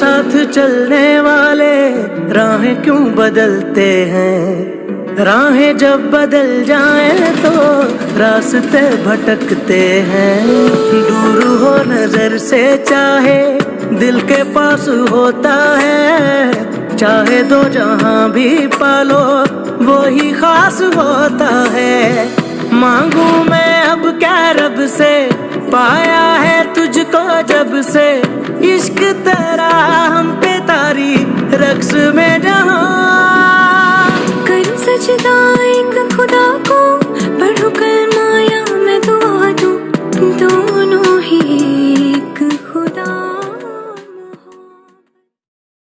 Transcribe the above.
साथ चलने वाले राहें क्यों बदलते हैं। राहें जब बदल जाएं तो रास्ते भटकते हैं। दूर हो नजर से चाहे दिल के पास होता है। चाहे दो जहां भी पालो वो ही खास होता है। मांगू मैं अब क्या रब से, पाया है तुझको जब से। इश्क तेरा हम पे तारी रक्स में जहां